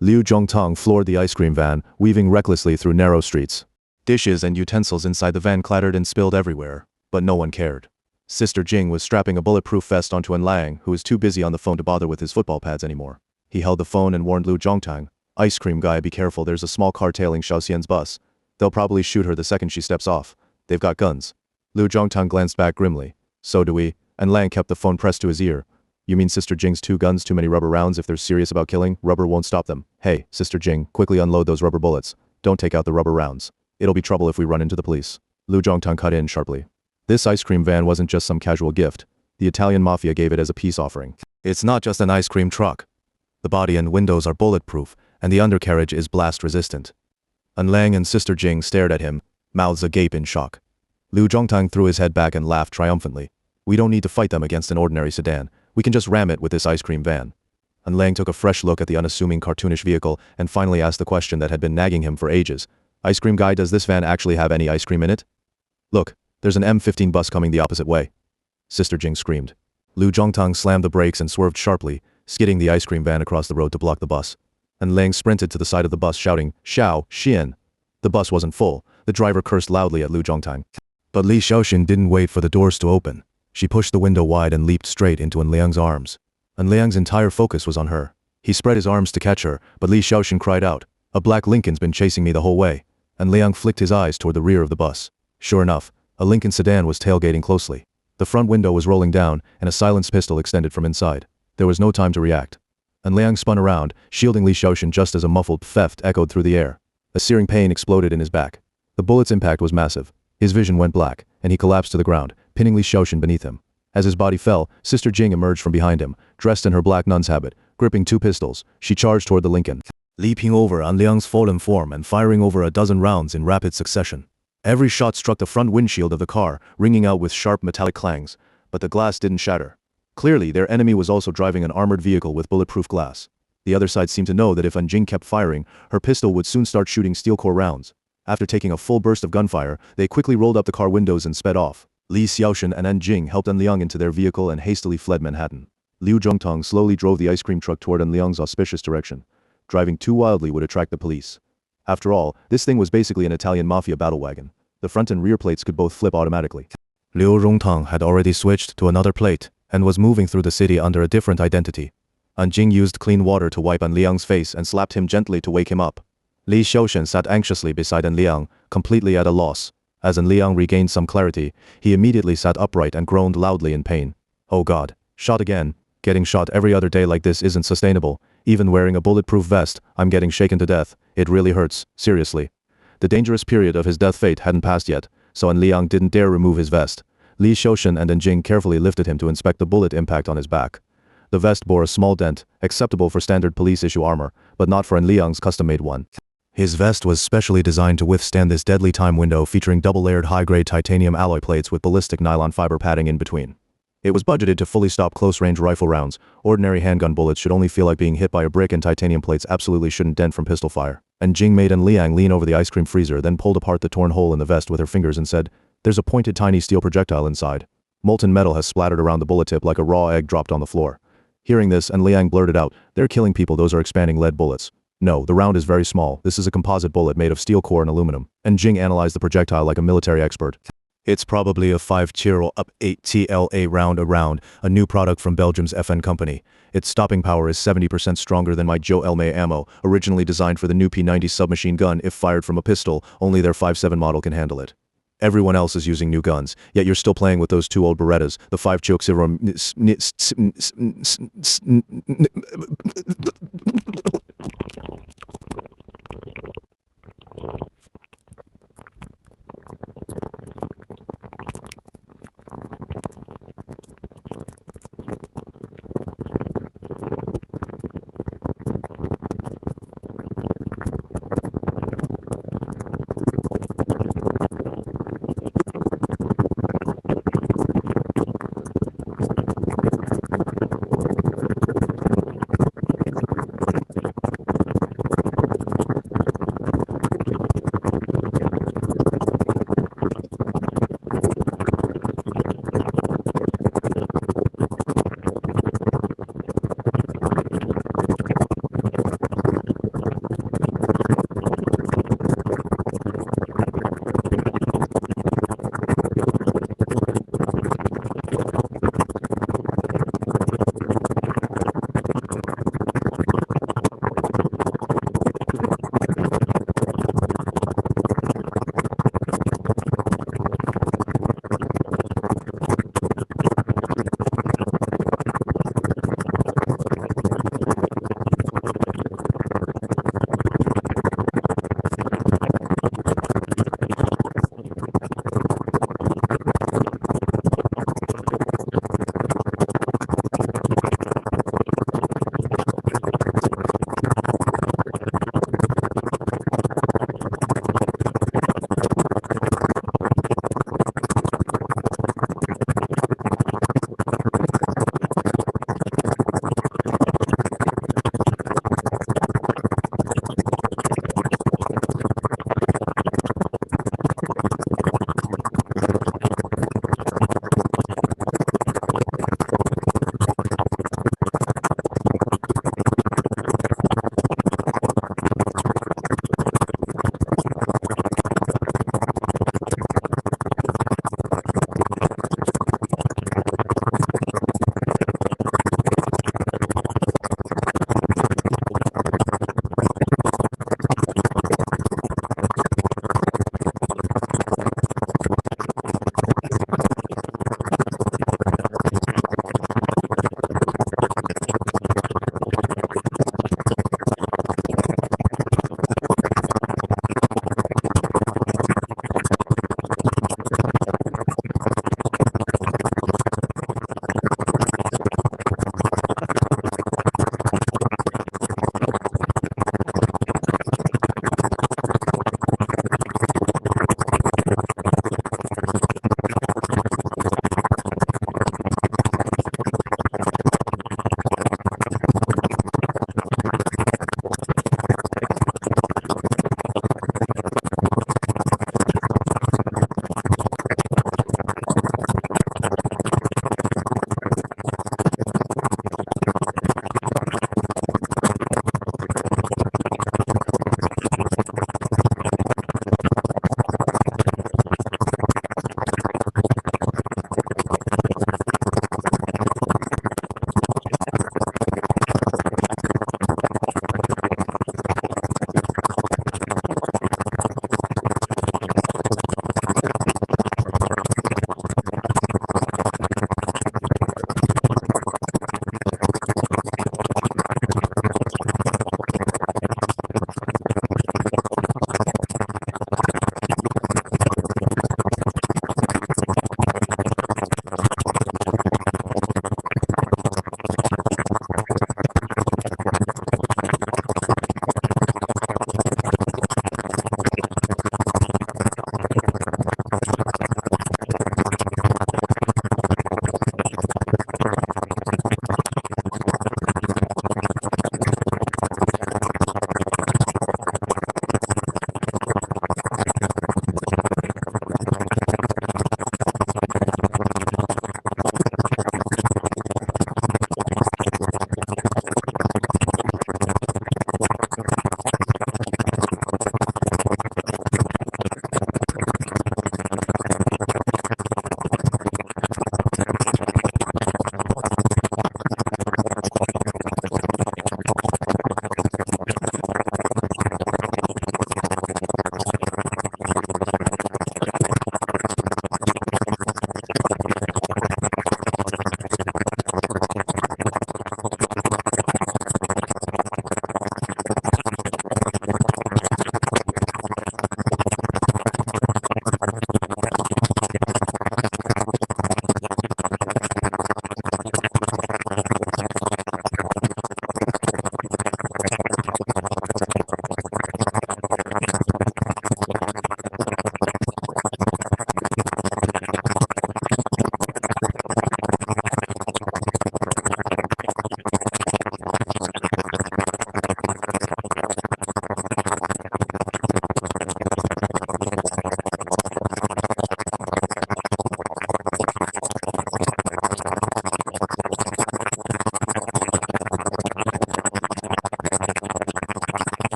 Liu Zhongtong floored the ice cream van, weaving recklessly through narrow streets. Dishes and utensils inside the van clattered and spilled everywhere, but no one cared. Sister Jing was strapping a bulletproof vest onto Enlang, who was too busy on the phone to bother with his football pads anymore. He held the phone and warned Liu Zhongtong, ice cream guy, be careful, there's a small car tailing Xiaoxian's bus. They'll probably shoot her the second she steps off. They've got guns. Liu Zhongtong glanced back grimly. So do we. Enlang kept the phone pressed to his ear. You mean Sister Jing's 2 guns, too many rubber rounds? If they're serious about killing, rubber won't stop them. Hey, Sister Jing, quickly unload those rubber bullets. Don't take out the rubber rounds. It'll be trouble if we run into the police. Liu Zhongtong cut in sharply. This ice cream van wasn't just some casual gift. The Italian mafia gave it as a peace offering. It's not just an ice cream truck. The body and windows are bulletproof, and the undercarriage is blast resistant. Enlang and Sister Jing stared at him, mouths agape in shock. Liu Zhongtong threw his head back and laughed triumphantly. We don't need to fight them against an ordinary sedan. We can just ram it with this ice cream van. Enlang took a fresh look at the unassuming cartoonish vehicle and finally asked the question that had been nagging him for ages. Ice cream guy, does this van actually have any ice cream in it? Look, there's an M15 bus coming the opposite way. Sister Jing screamed. Liu Zhongtong slammed the brakes and swerved sharply, skidding the ice cream van across the road to block the bus. Enlang sprinted to the side of the bus shouting, Xiao, Xian. The bus wasn't full. The driver cursed loudly at Liu Zhongtong. But Li Xiaoxian didn't wait for the doors to open. She pushed the window wide and leaped straight into Enliang's arms. Enliang's entire focus was on her. He spread his arms to catch her, but Li Xiaoxian cried out, a black Lincoln's been chasing me the whole way. Enliang flicked his eyes toward the rear of the bus. Sure enough, a Lincoln sedan was tailgating closely. The front window was rolling down, and a silenced pistol extended from inside. There was no time to react. Enliang spun around, shielding Li Xiaoxian just as a muffled "theft" echoed through the air. A searing pain exploded in his back. The bullet's impact was massive. His vision went black, and he collapsed to the ground, pinning Li Xiaoxian beneath him. As his body fell, Sister Jing emerged from behind him, dressed in her black nun's habit, gripping 2 pistols. She charged toward the Lincoln, leaping over Enliang's fallen form and firing over a dozen rounds in rapid succession. Every shot struck the front windshield of the car, ringing out with sharp metallic clangs, but the glass didn't shatter. Clearly, their enemy was also driving an armored vehicle with bulletproof glass. The other side seemed to know that if Jing kept firing, her pistol would soon start shooting steel core rounds. After taking a full burst of gunfire, they quickly rolled up the car windows and sped off. Li Xiaoxian and Jing helped Enliang into their vehicle and hastily fled Manhattan. Liu Zhongtong slowly drove the ice cream truck toward Enliang's auspicious direction. Driving too wildly would attract the police. After all, this thing was basically an Italian mafia battle wagon. The front and rear plates could both flip automatically. Liu Zhongtong had already switched to another plate and was moving through the city under a different identity. Jing used clean water to wipe Enliang's face and slapped him gently to wake him up. Li Xiaoxian sat anxiously beside Enliang, completely at a loss. As Enliang regained some clarity, he immediately sat upright and groaned loudly in pain. Oh God, shot again. Getting shot every other day like this isn't sustainable. Even wearing a bulletproof vest, I'm getting shaken to death. It really hurts, seriously. The dangerous period of his death fate hadn't passed yet, so Enliang didn't dare remove his vest. Li Xiaoxian and Jing carefully lifted him to inspect the bullet impact on his back. The vest bore a small dent, acceptable for standard police-issue armor, but not for Enliang's custom-made one. His vest was specially designed to withstand this deadly time window, featuring double-layered high-grade titanium alloy plates with ballistic nylon fiber padding in between. It was budgeted to fully stop close-range rifle rounds. Ordinary handgun bullets should only feel like being hit by a brick, and titanium plates absolutely shouldn't dent from pistol fire. Jing made Enliang lean over the ice cream freezer, then pulled apart the torn hole in the vest with her fingers and said, "There's a pointed tiny steel projectile inside. Molten metal has splattered around the bullet tip like a raw egg dropped on the floor." Hearing this, Enliang blurted out, "They're killing people, those are expanding lead bullets." No, the round is very small. This is a composite bullet made of steel core and aluminum. And Jing analyzed the projectile like a military expert. It's probably a 5-8 TLA round, a new product from Belgium's FN company. Its stopping power is 70% stronger than my Joe Elmay ammo, originally designed for the new P90 submachine gun. If fired from a pistol, only their 5.7 model can handle it. Everyone else is using new guns, yet you're still playing with those two old Berettas, the 5 Chioxirum.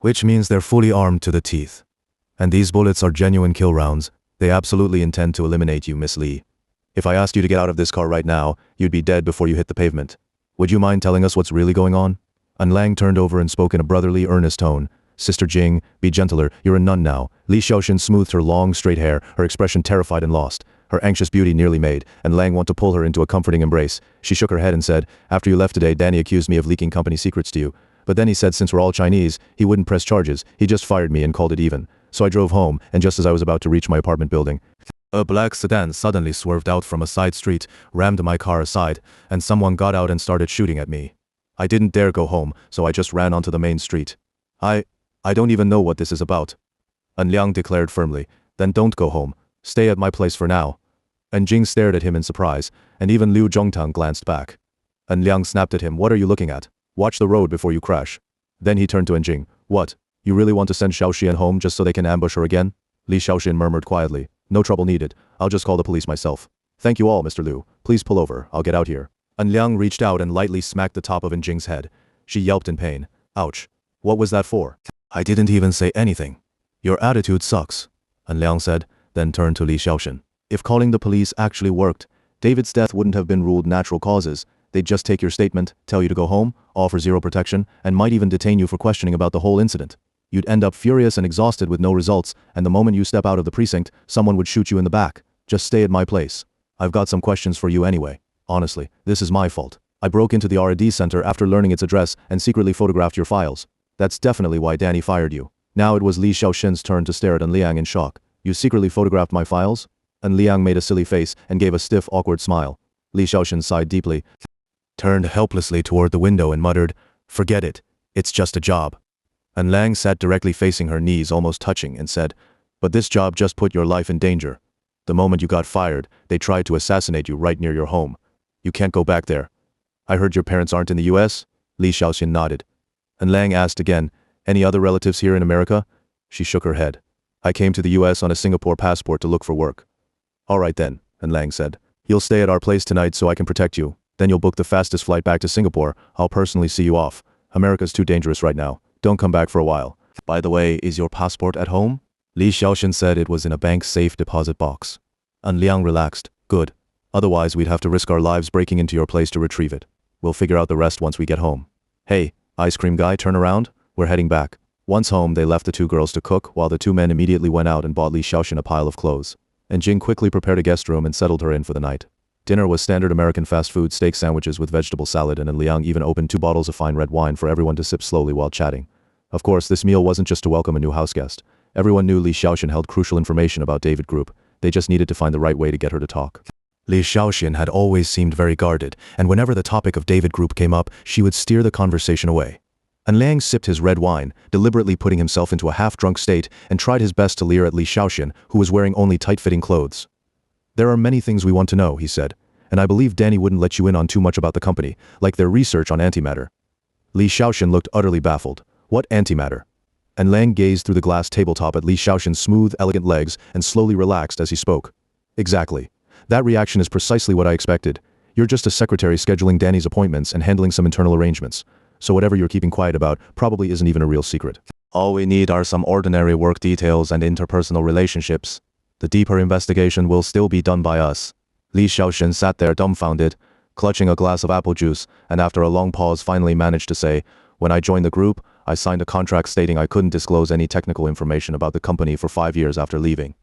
which means they're fully armed to the teeth. And these bullets are genuine kill rounds. They absolutely intend to eliminate you, Miss Lee. If I asked you to get out of this car right now, you'd be dead before you hit the pavement. Would you mind telling us what's really going on? An Lang turned over and spoke in a brotherly, earnest tone. Sister Jing, be gentler, you're a nun now. Li Xiaoxin smoothed her long, straight hair, her expression terrified and lost. Her anxious beauty nearly made, and Lang wanted to pull her into a comforting embrace. She shook her head and said, after you left today, Danny accused me of leaking company secrets to you. But then he said since we're all Chinese, he wouldn't press charges, he just fired me and called it even. So I drove home, and just as I was about to reach my apartment building, a black sedan suddenly swerved out from a side street, rammed my car aside, and someone got out and started shooting at me. I didn't dare go home, so I just ran onto the main street. I don't even know what this is about. An Liang declared firmly, then don't go home. Stay at my place for now. An Jing stared at him in surprise, and even Liu Zhongtang glanced back. An Liang snapped at him, what are you looking at? Watch the road before you crash. Then he turned to An Jing, what? You really want to send Xiaoxian home just so they can ambush her again? Li Xiaoxian murmured quietly, no trouble needed. I'll just call the police myself. Thank you all, Mr. Liu. Please pull over. I'll get out here. An Liang reached out and lightly smacked the top of An Jing's head. She yelped in pain. Ouch. What was that for? I didn't even say anything. Your attitude sucks, An Liang said, then turned to Li Xiaoxin. If calling the police actually worked, David's death wouldn't have been ruled natural causes. They'd just take your statement, tell you to go home, offer zero protection, and might even detain you for questioning about the whole incident. You'd end up furious and exhausted with no results, and the moment you step out of the precinct, someone would shoot you in the back. Just stay at my place. I've got some questions for you anyway. Honestly, this is my fault. I broke into the R&D center after learning its address and secretly photographed your files. That's definitely why Danny fired you. Now it was Li Xiaoxin's turn to stare at An Liang in shock. You secretly photographed my files? An Liang made a silly face and gave a stiff, awkward smile. Li Xiaoxin sighed deeply, turned helplessly toward the window and muttered, forget it. It's just a job. An Liang sat directly facing her, knees almost touching, and said, but this job just put your life in danger. The moment you got fired, they tried to assassinate you right near your home. You can't go back there. I heard your parents aren't in the US? Li Xiaoxin nodded. An Liang asked again, any other relatives here in America? She shook her head. I came to the US on a Singapore passport to look for work. All right then, An Liang said. You'll stay at our place tonight so I can protect you. Then you'll book the fastest flight back to Singapore. I'll personally see you off. America's too dangerous right now. Don't come back for a while. By the way, is your passport at home? Li Xiaoxin said it was in a bank safe deposit box. An Liang relaxed. Good. Otherwise we'd have to risk our lives breaking into your place to retrieve it. We'll figure out the rest once we get home. Hey, ice cream guy, turn around. We're heading back. Once home, they left the two girls to cook, while the two men immediately went out and bought Li Xiaoxin a pile of clothes. And Jing quickly prepared a guest room and settled her in for the night. Dinner was standard American fast food steak sandwiches with vegetable salad, and Liang even opened 2 bottles of fine red wine for everyone to sip slowly while chatting. Of course, this meal wasn't just to welcome a new house guest. Everyone knew Li Xiaoxin held crucial information about David Group. They just needed to find the right way to get her to talk. Li Xiaoxin had always seemed very guarded, and whenever the topic of David Group came up, she would steer the conversation away. An Liang sipped his red wine, deliberately putting himself into a half-drunk state, and tried his best to leer at Li Xiaoxin, who was wearing only tight-fitting clothes. There are many things we want to know, he said, and I believe Danny wouldn't let you in on too much about the company, like their research on antimatter. Li Xiaoxin looked utterly baffled. What antimatter? An Liang gazed through the glass tabletop at Li Xiaoxin's smooth, elegant legs and slowly relaxed as he spoke. Exactly. That reaction is precisely what I expected. You're just a secretary scheduling Danny's appointments and handling some internal arrangements. So whatever you're keeping quiet about probably isn't even a real secret. All we need are some ordinary work details and interpersonal relationships. The deeper investigation will still be done by us. Li Xiaoxin sat there dumbfounded, clutching a glass of apple juice, and after a long pause finally managed to say, when I joined the group, I signed a contract stating I couldn't disclose any technical information about the company for 5 years after leaving.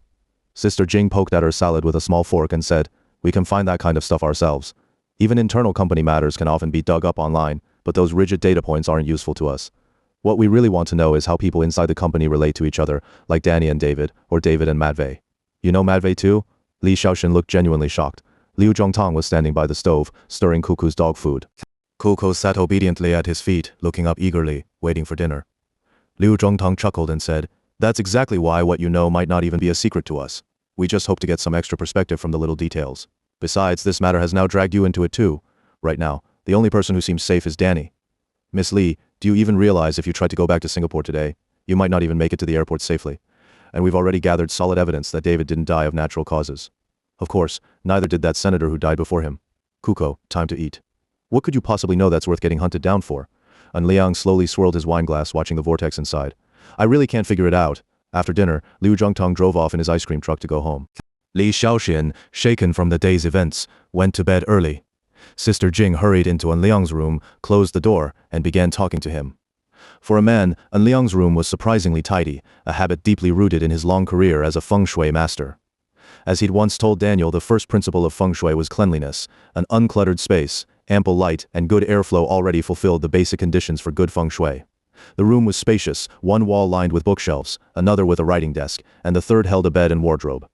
Sister Jing poked at her salad with a small fork and said, we can find that kind of stuff ourselves. Even internal company matters can often be dug up online, but those rigid data points aren't useful to us. What we really want to know is how people inside the company relate to each other, like Danny and David, or David and Matvey. You know Matvey too? Li Xiaoxin looked genuinely shocked. Liu Zhongtang was standing by the stove, stirring Cuckoo's dog food. Cuckoo sat obediently at his feet, looking up eagerly, waiting for dinner. Liu Zhongtang chuckled and said, that's exactly why what you know might not even be a secret to us. We just hope to get some extra perspective from the little details. Besides, this matter has now dragged you into it too. Right now, the only person who seems safe is Danny. Miss Lee, do you even realize if you tried to go back to Singapore today, you might not even make it to the airport safely? And we've already gathered solid evidence that David didn't die of natural causes. Of course, neither did that senator who died before him. Kuko, time to eat. What could you possibly know that's worth getting hunted down for? An Liang slowly swirled his wine glass, watching the vortex inside. I really can't figure it out. After dinner, Liu Zhongtong drove off in his ice cream truck to go home. Li Xiaoxian, shaken from the day's events, went to bed early. Sister Jing hurried into Liang's room, closed the door, and began talking to him. For a man, Liang's room was surprisingly tidy, a habit deeply rooted in his long career as a Feng Shui master. As he'd once told Daniel, the first principle of Feng Shui was cleanliness. An uncluttered space, ample light, and good airflow already fulfilled the basic conditions for good Feng Shui. The room was spacious, one wall lined with bookshelves, another with a writing desk, and the third held a bed and wardrobe.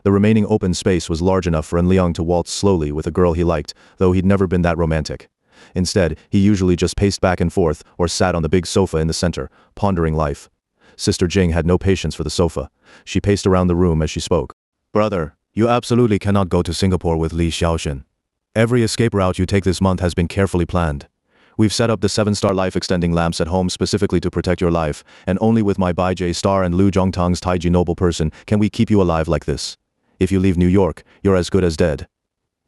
The remaining open space was large enough for Liang to waltz slowly with a girl he liked, though he'd never been that romantic. Instead, he usually just paced back and forth or sat on the big sofa in the center, pondering life. Sister Jing had no patience for the sofa. She paced around the room as she spoke. Brother, you absolutely cannot go to Singapore with Li Xiaoxian. Every escape route you take this month has been carefully planned. We've set up the 7-star life-extending lamps at home specifically to protect your life, and only with my Bai J star and Liu Zhongtang's Taiji noble person can we keep you alive like this. If you leave New York, you're as good as dead.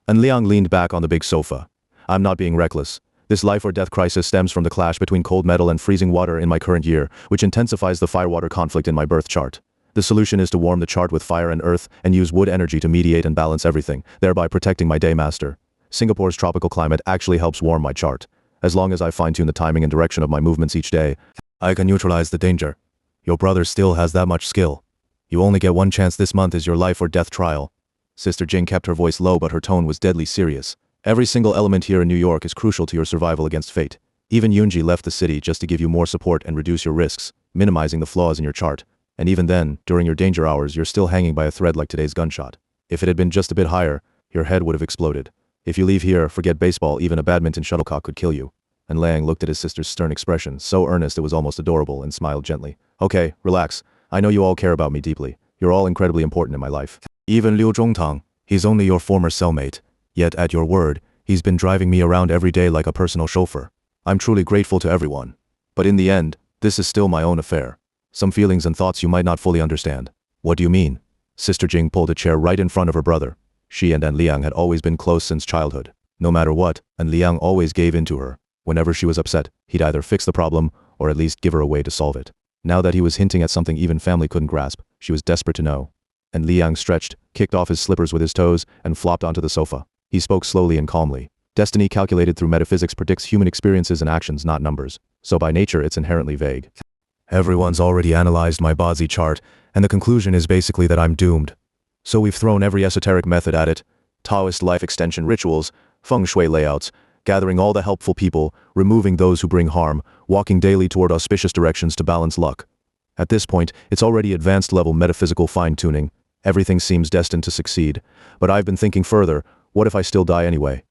And Liang leaned back on the big sofa. I'm not being reckless. This life or death crisis stems from the clash between cold metal and freezing water in my current year, which intensifies the fire-water conflict in my birth chart. The solution is to warm the chart with fire and earth and use wood energy to mediate and balance everything, thereby protecting my day master. Singapore's tropical climate actually helps warm my chart. As long as I fine-tune the timing and direction of my movements each day, I can neutralize the danger. Your brother still has that much skill. You only get one chance this month is your life or death trial. Sister Jing kept her voice low, but her tone was deadly serious. Every single element here in New York is crucial to your survival against fate. Even Yunji left the city just to give you more support and reduce your risks, minimizing the flaws in your chart. And even then, during your danger hours, you're still hanging by a thread like today's gunshot. If it had been just a bit higher, your head would have exploded. If you leave here, forget baseball, even a badminton shuttlecock could kill you. And Liang looked at his sister's stern expression, so earnest it was almost adorable, and smiled gently. Okay, relax. I know you all care about me deeply. You're all incredibly important in my life. Even Liu Zhongtang, he's only your former cellmate. Yet at your word, he's been driving me around every day like a personal chauffeur. I'm truly grateful to everyone. But in the end, this is still my own affair. Some feelings and thoughts you might not fully understand. What do you mean? Sister Jing pulled a chair right in front of her brother. She and Liang had always been close since childhood. No matter what, Liang always gave in to her. Whenever she was upset, he'd either fix the problem, or at least give her a way to solve it. Now that he was hinting at something even family couldn't grasp, she was desperate to know. And Liang stretched, kicked off his slippers with his toes, and flopped onto the sofa. He spoke slowly and calmly. Destiny calculated through metaphysics predicts human experiences and actions, not numbers. So by nature, it's inherently vague. Everyone's already analyzed my Bazi chart, and the conclusion is basically that I'm doomed. So we've thrown every esoteric method at it. Taoist life extension rituals, Feng Shui layouts, gathering all the helpful people, removing those who bring harm, walking daily toward auspicious directions to balance luck. At this point, it's already advanced level metaphysical fine-tuning. Everything seems destined to succeed. But I've been thinking further, what if I still die anyway?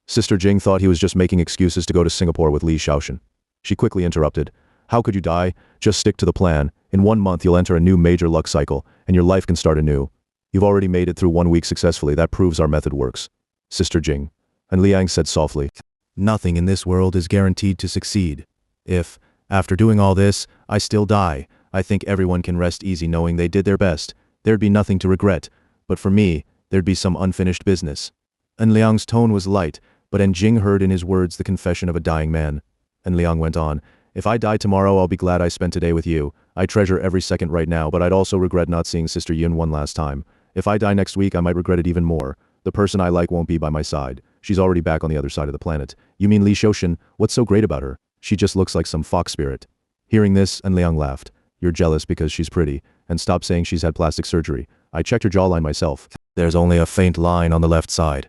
Sister Jing thought he was just making excuses to go to Singapore with Li Xiaoxian. She quickly interrupted. How could you die? Just stick to the plan. In 1 month you'll enter a new major luck cycle, and your life can start anew. You've already made it through 1 week successfully. That proves our method works. Sister Jing. And Liang said softly, nothing in this world is guaranteed to succeed. If, after doing all this, I still die, I think everyone can rest easy knowing they did their best. There'd be nothing to regret. But for me, there'd be some unfinished business. And Liang's tone was light, but Jing heard in his words the confession of a dying man. And Liang went on, if I die tomorrow, I'll be glad I spent today with you. I treasure every second right now, but I'd also regret not seeing Sister Yun one last time. If I die next week, I might regret it even more. The person I like won't be by my side. She's already back on the other side of the planet. You mean Li Xiaoxian? What's so great about her? She just looks like some fox spirit. Hearing this, Liang laughed. You're jealous because she's pretty. And stop saying she's had plastic surgery. I checked her jawline myself. There's only a faint line on the left side.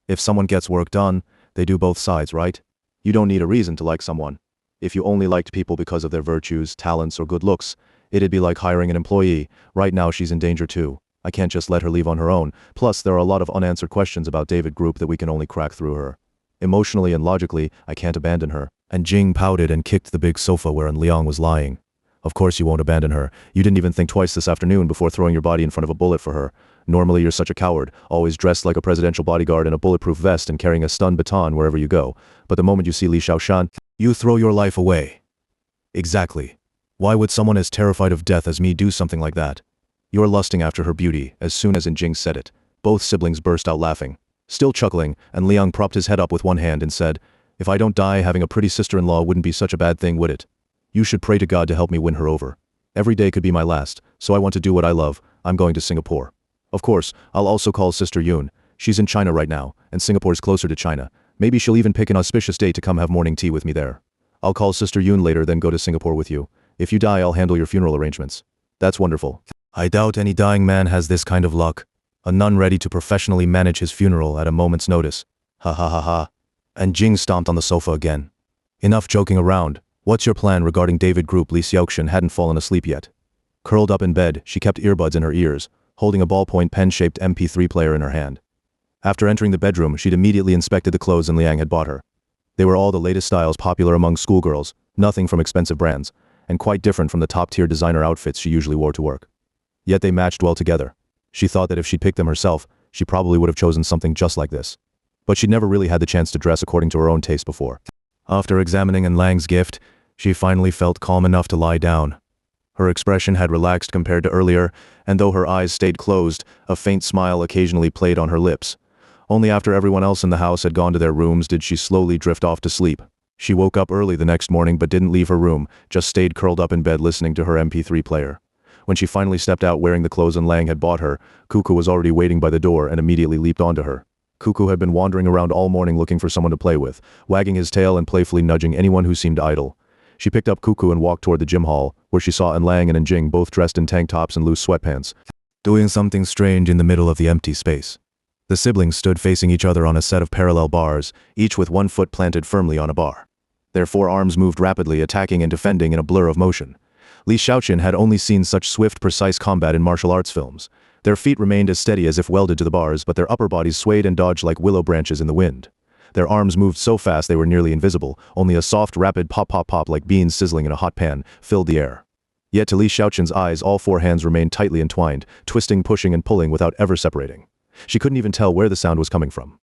If someone gets work done, they do both sides, right? You don't need a reason to like someone. If you only liked people because of their virtues, talents, or good looks, it'd be like hiring an employee. Right now she's in danger too. I can't just let her leave on her own. Plus, there are a lot of unanswered questions about David Group that we can only crack through her. Emotionally and logically, I can't abandon her. And Jing pouted and kicked the big sofa wherein Liang was lying. Of course you won't abandon her. You didn't even think twice this afternoon before throwing your body in front of a bullet for her. Normally you're such a coward, always dressed like a presidential bodyguard in a bulletproof vest and carrying a stun baton wherever you go. But the moment you see Li Xiaoxian, you throw your life away. Exactly. Why would someone as terrified of death as me do something like that? You're lusting after her beauty. As soon as Jing said it, both siblings burst out laughing. Still chuckling, and Liang propped his head up with one hand and said, if I don't die, having a pretty sister-in-law wouldn't be such a bad thing, would it? You should pray to God to help me win her over. Every day could be my last, so I want to do what I love. I'm going to Singapore. Of course, I'll also call Sister Yoon. She's in China right now, and Singapore's closer to China. Maybe she'll even pick an auspicious day to come have morning tea with me there. I'll call Sister Yoon later, then go to Singapore with you. If you die, I'll handle your funeral arrangements. That's wonderful. I doubt any dying man has this kind of luck. A nun ready to professionally manage his funeral at a moment's notice. Ha ha ha ha. And Jing stomped on the sofa again. Enough joking around. What's your plan regarding David Group? Li Xiaoxin hadn't fallen asleep yet. Curled up in bed, she kept earbuds in her ears, holding a ballpoint pen-shaped MP3 player in her hand. After entering the bedroom, she'd immediately inspected the clothes Liang had bought her. They were all the latest styles popular among schoolgirls, nothing from expensive brands, and quite different from the top-tier designer outfits she usually wore to work. Yet they matched well together. She thought that if she'd picked them herself, she probably would have chosen something just like this. But she'd never really had the chance to dress according to her own taste before. After examining Liang's gift, she finally felt calm enough to lie down. Her expression had relaxed compared to earlier, and though her eyes stayed closed, a faint smile occasionally played on her lips. Only after everyone else in the house had gone to their rooms did she slowly drift off to sleep. She woke up early the next morning but didn't leave her room, just stayed curled up in bed listening to her MP3 player. When she finally stepped out wearing the clothes Liang had bought her, Cuckoo was already waiting by the door and immediately leaped onto her. Cuckoo had been wandering around all morning looking for someone to play with, wagging his tail and playfully nudging anyone who seemed idle. She picked up Cuckoo and walked toward the gym hall, where she saw Liang and Jing both dressed in tank tops and loose sweatpants, doing something strange in the middle of the empty space. The siblings stood facing each other on a set of parallel bars, each with one foot planted firmly on a bar. Their forearms moved rapidly, attacking and defending in a blur of motion. Li Xiaoxin had only seen such swift, precise combat in martial arts films. Their feet remained as steady as if welded to the bars, but their upper bodies swayed and dodged like willow branches in the wind. Their arms moved so fast they were nearly invisible, only a soft, rapid pop-pop-pop like beans sizzling in a hot pan filled the air. Yet to Li Xiaoxin's eyes, all four hands remained tightly entwined, twisting, pushing, and pulling without ever separating. She couldn't even tell where the sound was coming from.